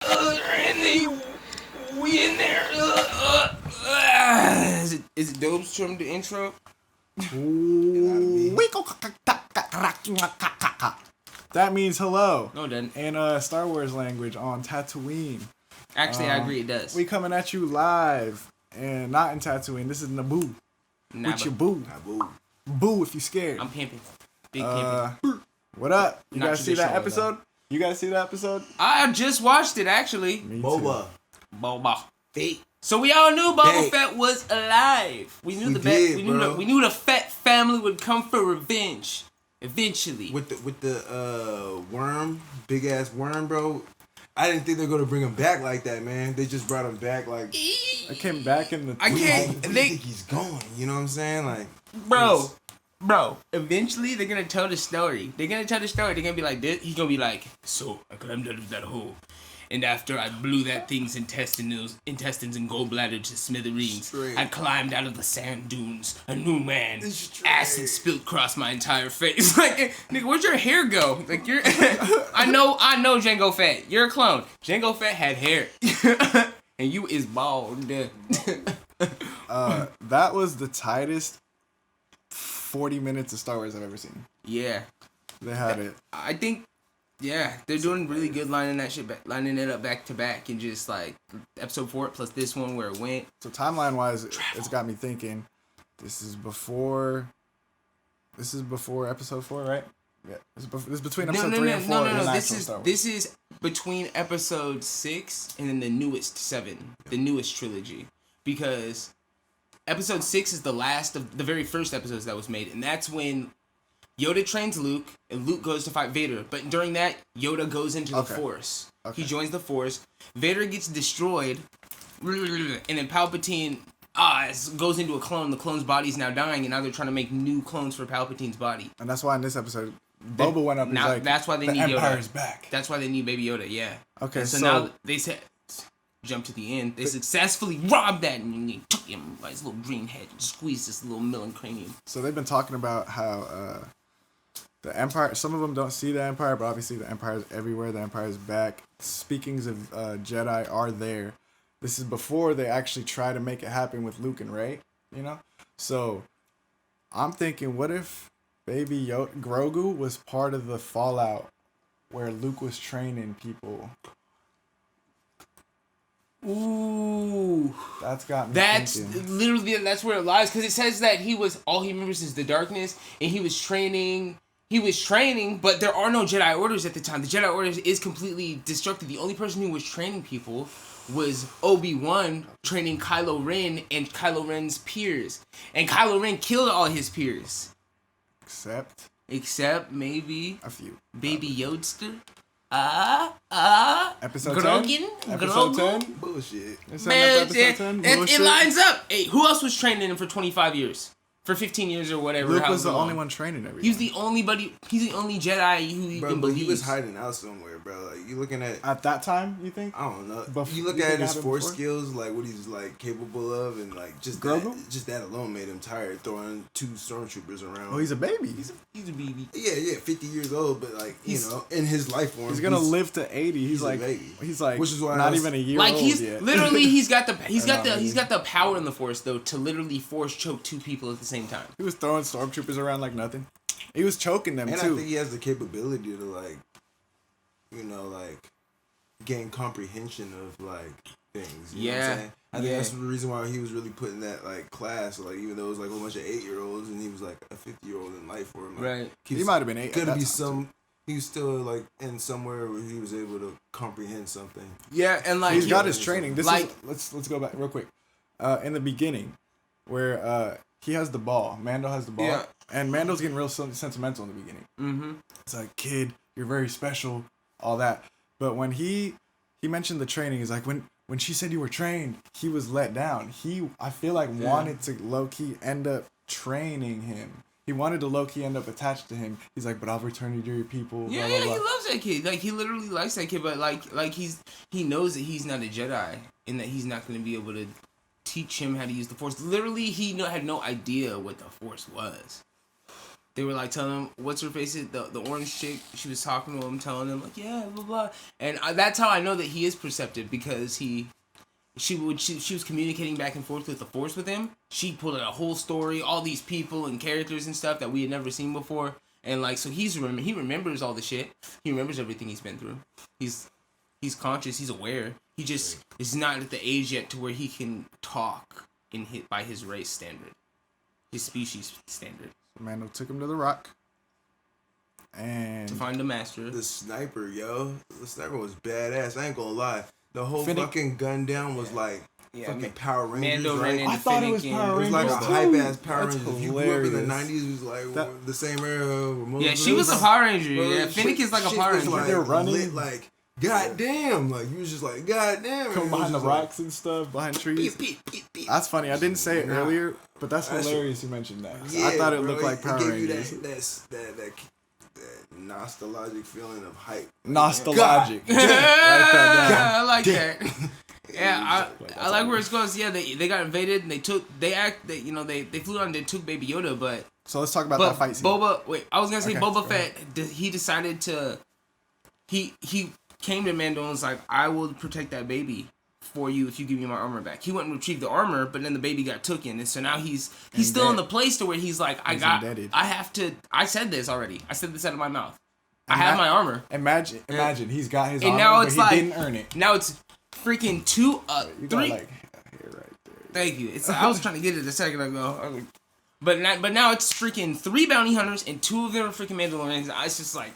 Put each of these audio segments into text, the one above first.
Randy, we in there. Is it Dope's from the intro? That means hello. No, it doesn't. In Star Wars language on Tatooine. Actually, I agree, it does. We coming at you live and not in Tatooine. This is Naboo. With your boo. Naboo. Boo if you scared. I'm pimping. Big pimping. What up? You Not guys see that traditional, episode? You guys see that episode? I just watched it, actually. Me Boba. Boba. Fett. So we all knew Boba Hey. Fett was alive. We knew we knew the Fett family would come for revenge. Eventually. With the worm, big ass worm, bro. I didn't think they're gonna bring him back like that, man. They just brought him back like. I came back in the. I can't. We think he's gone. You know what I'm saying? Like, Bro, eventually they're gonna tell the story. They're gonna be like, this. He's gonna be like, so I climbed out of that hole, and after I blew that thing's intestines and gallbladder to smithereens, Straight. I climbed out of the sand dunes, a new man. Acid spilled across my entire face. Like, nigga, where'd your hair go? Like, you're. I know, Jango Fett. You're a clone. Jango Fett had hair, and you is bald. That was the tightest 40 minutes of Star Wars I've ever seen. Yeah. They had it. I think, yeah, they're doing really good lining it up back to back, and just like episode 4 plus this one where it went. So timeline wise, it's got me thinking. This is before episode 4, right? Yeah. This is between episode 3 and 4. No. This is between episode 6 and then the newest 7, the newest trilogy, because episode 6 is the last of the very first episodes that was made, and that's when Yoda trains Luke, and Luke goes to fight Vader. But during that, Yoda goes into the Force. Okay. He joins the Force. Vader gets destroyed, and then Palpatine goes into a clone. The clone's body's now dying, and now they're trying to make new clones for Palpatine's body. And that's why in this episode, Boba went up and now, was like, that's why they need Empire's Yoda. back. That's why they need Baby Yoda, yeah. Okay, so now they said, jump to the end. They successfully robbed that, and they took him by his little green head and squeezed this little melon cranium. So they've been talking about how the Empire, some of them don't see the Empire, but obviously the Empire's everywhere. The Empire's back. Speakings of Jedi are there. This is before they actually try to make it happen with Luke and Rey, you know? So I'm thinking, what if Baby Grogu was part of the fallout where Luke was training people? Ooh, that's got me thinking. Literally, that's where it lies, because it says that all he remembers is the darkness, and he was training, but there are no Jedi Orders at the time. The Jedi Orders is completely destructed. The only person who was training people was Obi-Wan training Kylo Ren and Kylo Ren's peers, and Kylo Ren killed all his peers, except maybe a few. Baby Yodster. Episode Grogu? 10? Episode 10? Bullshit. Man, it lines up. Hey, who else was training him for 25 years? For 15 years or whatever. Luke was the only one training everything. He's the only Jedi who even believes. He was hiding out somewhere, bro. Like, you looking at that time, you think? I don't know. You look at his force skills, like what he's like capable of, and like just Grogu? that alone made him tired throwing 2 stormtroopers around. Oh, he's a baby. He's a baby. Yeah, 50 years old, but like in his life form, he's gonna live to 80. He's like, which is why not even a year like old he's yet. literally he's got the power in the Force though to literally force choke 2 people at the same time. He was throwing stormtroopers around like nothing. He was choking them and too. I think he has the capability to like, like gain comprehension of like things. You know what I'm saying? I think that's the reason why he was really put in that like class. Like even though it was like a whole bunch of 8-year-olds and he was like a 50-year-old in life form. Like, right. He might have been 8. Could be some. He was still like in somewhere where he was able to comprehend something. Yeah, and like he's got his training. This like, is let's go back real quick. In the beginning, where he has the ball, Mando has the ball, and Mando's getting real sentimental in the beginning. Mm-hmm. It's like, kid, you're very special, all that. But when he mentioned the training, he's like, when she said you were trained, he was let down. I feel like wanted to low key end up training him. He wanted to low-key end up attached to him. He's like, but I'll return you to your people. Yeah, blah, blah, blah. he loves that kid. Like, he literally likes that kid, but like he knows that he's not a Jedi and that he's not going to be able to teach him how to use the Force. Literally, he had no idea what the Force was. they were like telling him, what's her face? The orange chick. She was talking to him, telling him like, yeah, blah blah. And that's how I know that he is perceptive, because she was communicating back and forth with the Force with him. She pulled out a whole story, all these people and characters and stuff that we had never seen before. And like, so he remembers all the shit. He remembers everything he's been through. He's conscious. He's aware. He just is not at the age yet to where he can talk by his race standard, his species standard. Mando took him to the rock, and to find the master. The sniper, yo. The sniper was badass. I ain't gonna lie. The whole fucking gun down was like fucking Power Rangers, Mando right? ran I thought it was Power Rangers. It was like a hype ass Power That's Rangers. If you hilarious. grew up in the 90s, it was like the same era. Yeah, she was a Power Ranger. Yeah, Fennec is like a Power Ranger. Like, they're running. lit, like, goddamn. Like, you was just like, goddamn. come behind the rocks and stuff, behind trees. That's funny. I didn't say it earlier, but that's hilarious you mentioned that. Yeah, I thought it bro, looked like Power Rangers. That nostalgic feeling of hype. Nostalgic. I I like that. Yeah, I like where it goes. Yeah, they got invaded and they flew on and they took Baby Yoda, but So let's talk about that fight scene. I was gonna say Okay, Boba go Fett. He decided to. He came to Mando and was like, "I will protect that baby for you if you give me my armor back." He went and retrieved the armor, but then the baby got taken, and so now he's still in the place to where he's like, indebted. I said this already. I said this out of my mouth. I have my armor. Imagine he's got his And armor, now but it's he like didn't earn it. Now it's freaking You got three. like here right there. Thank you. I was trying to get it a second ago. But now it's freaking 3 bounty hunters and 2 of them are freaking Mandalorians. It's just like,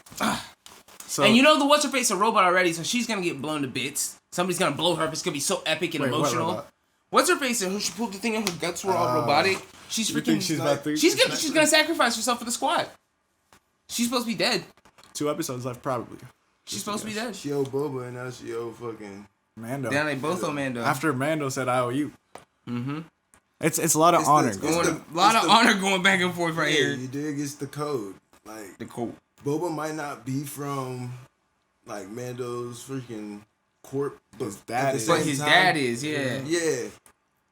So, and the what's her face a robot already, so she's gonna get blown to bits. Somebody's gonna blow her up. It's gonna be so epic and emotional. What's her face? She pulled the thing and her guts were all robotic. She's freaking. She's gonna sacrifice herself for the squad. She's supposed to be dead. 2 episodes left, probably. She's supposed to be dead. She owe Boba and now she owe fucking Mando. Then they both owe Mando. After Mando said, "I owe you." Mm-hmm. It's a lot of honor. A lot of honor going back and forth right here. You dig? It's the code. Like The code. Boba might not be from like Mando's freaking corp, but His dad is, yeah. Yeah.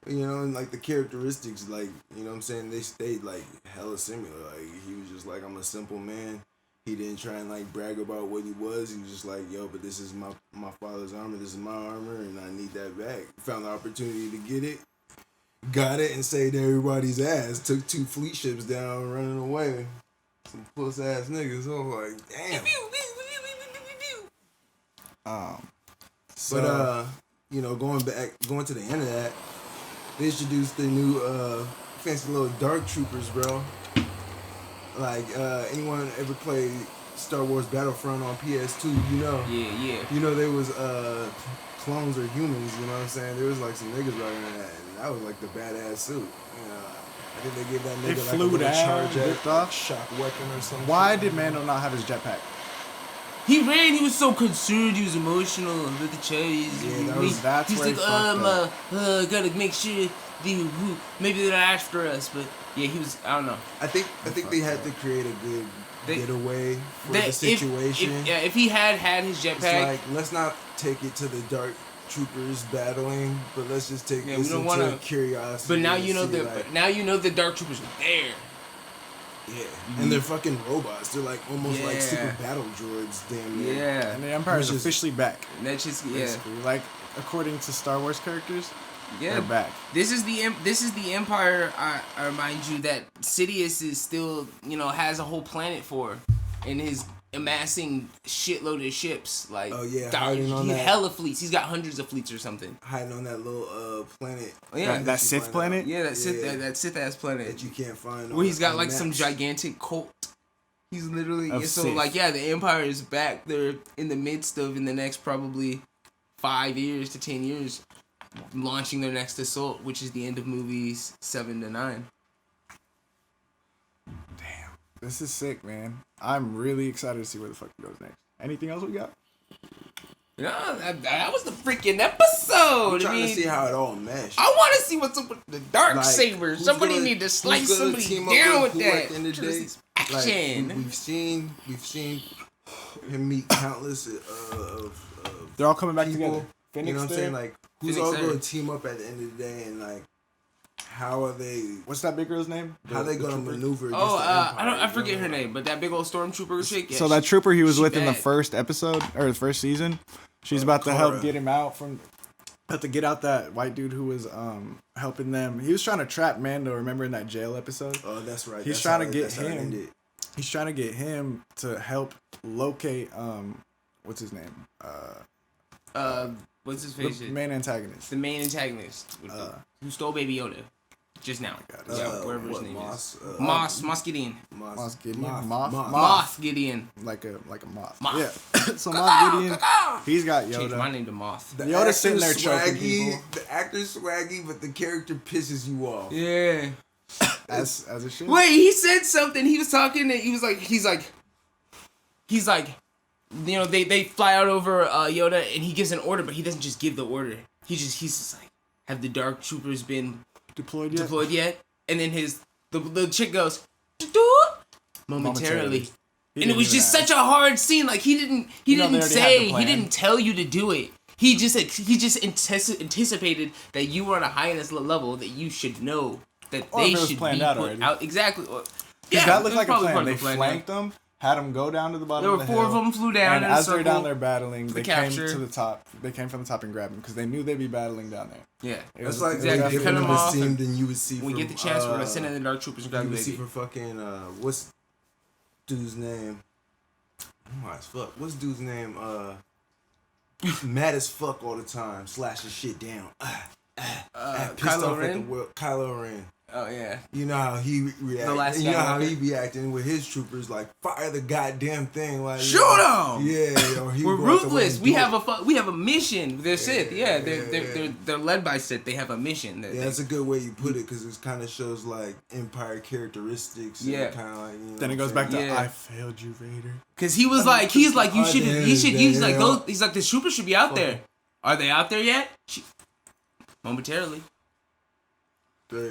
You know, and like the characteristics, like, you know what I'm saying, they stayed like hella similar. Like he was just like, I'm a simple man. He didn't try and like brag about what he was. He was just like, yo, but this is my father's armor, this is my armor, and I need that back. Found the opportunity to get it, got it, and saved everybody's ass. Took 2 fleet ships down, running away. Some puss ass niggas. I was like, damn. But going to the end of that, they introduced the new fancy little dark troopers, bro. Like anyone ever played Star Wars Battlefront on PS2, you know. Yeah. You know there was clones or humans, you know what I'm saying? There was like some niggas riding in that, and that was like the badass suit. You know, I think they gave that nigga like a little charge at shock weapon or something. Why did Mando not have his jetpack? He ran. He was so concerned. He was emotional. Look at Chase. That's he's where like, he fucked up. gotta make sure maybe they're after us. But yeah, he was. I don't know. I think they had to create a good getaway for the situation. If he had his jetpack, it's like, let's not take it to the dark troopers battling, but let's just take this into curiosity. But now you know the dark troopers are there. Yeah, and they're fucking robots. They're like almost like super battle droids, damn near. Yeah, and the Empire is officially back. And that's just like according to Star Wars characters. Yeah, they're back. This is the Empire. I remind you that Sidious is still has a whole planet for, and his amassing shitload of ships. Like hiding on that hella fleets. He's got hundreds of fleets or something. Hiding on that little planet. Oh, yeah, that Sith planet. Yeah, that Sith ass planet that you can't find. Where he's got like some gigantic cult. He's literally the Empire is back. They're in the midst of in the next probably 5 years to 10 years launching their next assault, which is the end of movies 7 to 9. Damn, this is sick, man. I'm really excited to see where the fuck it goes next. Anything else we got? No, that was the freaking episode. I'm trying to see how it all meshed. I want to see what's up with the dark sabers. Somebody need to slice somebody down with that. At the end of the day, action. Like, we've seen him meet countless they're all coming back people, together. Phoenix, you know what I'm saying? Like, who's Phoenix all going to team up at the end of the day and like how are they? What's that big girl's name? How they gonna maneuver? Against Oh, the Empire, I forget her name, but that big old stormtrooper chick. Yeah, so that trooper he was with in the bad. first episode or the first season, she's about to help get him out from. Have to get out that white dude who was helping them. He was trying to trap Mando. Remember in that jail episode? Oh, that's right. He's trying to get him. He's trying to get him to help locate what's his name? What's his face? The main antagonist. The main antagonist who stole Baby Yoda just now. Wherever his name is. Moss Gideon. Moss Gideon. Moth Gideon. Like a moth. Moth. Yeah. So Moss Gideon, he's got Yoda. Changed my name to Moth. Yoda's sitting there choking people. The actor's swaggy, but the character pisses you off. Yeah. As it should. Wait, he said something. He was talking and he's like, you know, they fly out over Yoda and he gives an order, but he doesn't just give the order. He's just like, have the dark troopers been deployed yet? And then the chick goes, momentarily. And it was just such a hard scene. Like he didn't tell you to do it. He just anticipated that you were on a highness level that you should know that they should be put out. Exactly. That looked like a plan. They flanked them, had them go down to the bottom of the hill. There were 4 of them flew down and in a as circle. they're down there battling, they came capture. to the top. They came from the top and grabbed them because they knew they'd be battling down there. Yeah. That's like exactly. cut them off than you would see. When we get the chance, we're gonna send in the dark troopers and grab you the would see baby. for fucking what's dude's name? I'm high as fuck. What's dude's name? Mad as fuck all the time, slashing shit down. Pissed off at the world. Kylo Ren. Oh yeah. You know how he reacts. You know how he be acting with his troopers, like fire the goddamn thing, like shoot them. Yeah, or he we're ruthless. We have a mission. They're Sith. Yeah, they're led by Sith. They have a mission. That's a good way you put it because it kind of shows like Empire characteristics. Yeah, kind of like. You know then it goes back to I failed you, Vader. Because he's like the troopers should be out there. Are they out there yet? Momentarily.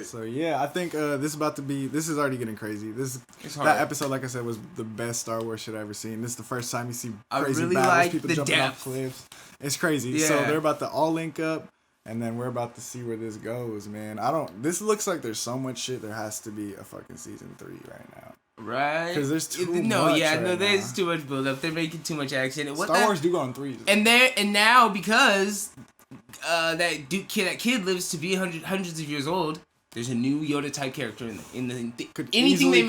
So yeah, I think this is already getting crazy. That episode, like I said, was the best Star Wars shit I've ever seen. This is the first time you see crazy battles, people jumping off cliffs. It's crazy. Yeah. So they're about to all link up, and then we're about to see where this goes, man. This looks like there's so much shit. There has to be a fucking season 3 right now. Right? Because there's too much. There's too much build up. They're making too much action. And Star Wars do go on 3s. And now because that kid lives to be hundreds of years old. There's a new Yoda type character in anything they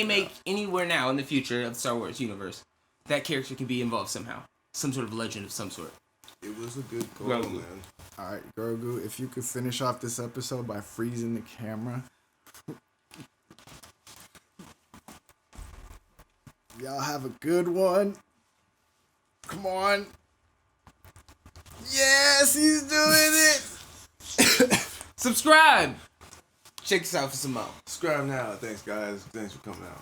make anywhere now in the future of the Star Wars universe. That character can be involved somehow, some sort of legend of some sort. It was a good goal, Grogu. man. All right, Grogu, if you could finish off this episode by freezing the camera. Y'all have a good one. Come on. Yes, he's doing it. Subscribe. Check us out for some more. Subscribe now. Thanks, guys. Thanks for coming out.